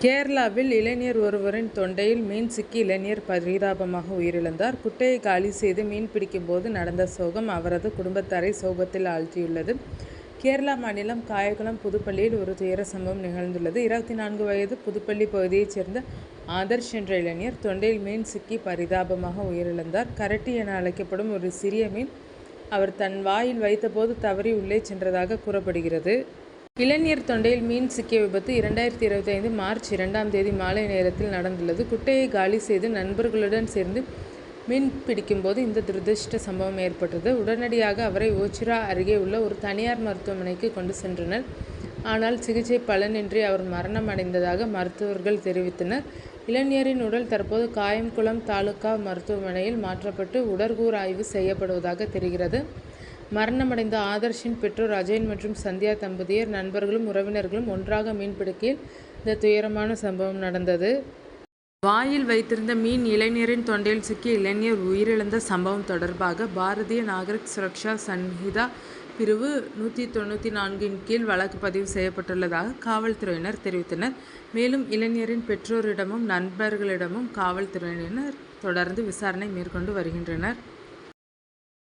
கேரளாவில் இளைஞர் ஒருவரின் தொண்டையில் மீன் சிக்கி இளைஞர் பரிதாபமாக உயிரிழந்தார். குட்டையை காலி செய்து மீன் பிடிக்கும்போது நடந்த சோகம் அவரது குடும்பத்தாரை சோகத்தில் ஆழ்த்தியுள்ளது. கேரளா மாநிலம் காயகுளம் புதுப்பள்ளியில் ஒரு துயர சம்பவம் நிகழ்ந்துள்ளது. 24 வயது புதுப்பள்ளி பகுதியைச் சேர்ந்த ஆதர்ஷ் என்ற இளைஞர் தொண்டையில் மீன் சிக்கி பரிதாபமாக உயிரிழந்தார். கரட்டி என அழைக்கப்படும் ஒரு சிறிய மீன் அவர் தன் வாயில் வைத்தபோது தவறி உள்ளே சென்றதாக கூறப்படுகிறது. இளைஞர் தொண்டையில் மீன் சிக்கிய விபத்து 2025 மார்ச் 2ஆம் தேதி மாலை நேரத்தில் நடந்துள்ளது. குட்டையை காலி செய்து நண்பர்களுடன் சேர்ந்து மீன் பிடிக்கும்போது இந்த துரதிர்ஷ்ட சம்பவம் ஏற்பட்டது. உடனடியாக அவரை ஓச்சிரா அருகே உள்ள ஒரு தனியார் மருத்துவமனைக்கு கொண்டு சென்றனர். ஆனால் சிகிச்சை பலனின்றி அவர் மரணம் அடைந்ததாக மருத்துவர்கள் தெரிவித்தனர். இளைஞரின் உடல் தற்போது காயம்குளம் தாலுகா மருத்துவமனையில் மாற்றப்பட்டு உடற்கூறாய்வு செய்யப்படுவதாக தெரிகிறது. மரணமடைந்த ஆதர்ஷின் பெற்றோர் அஜயன் மற்றும் சந்தியா தம்பதியர் நண்பர்களும் உறவினர்களும் ஒன்றாக மீன் பிடிக்கையில் இந்த துயரமான சம்பவம் நடந்தது. வாயில் வைத்திருந்த மீன் இளைஞரின் தொண்டையில் சிக்கி இளைஞர் உயிரிழந்த சம்பவம் தொடர்பாக பாரதிய நாகரிக் சுரக்ஷா சன்ஹிதா பிரிவு 194 கீழ் வழக்கு பதிவு செய்யப்பட்டுள்ளதாக காவல்துறையினர் தெரிவித்தனர். மேலும் இளைஞரின் பெற்றோரிடமும் நண்பர்களிடமும் காவல்துறையினர் தொடர்ந்து விசாரணை மேற்கொண்டு வருகின்றனர்.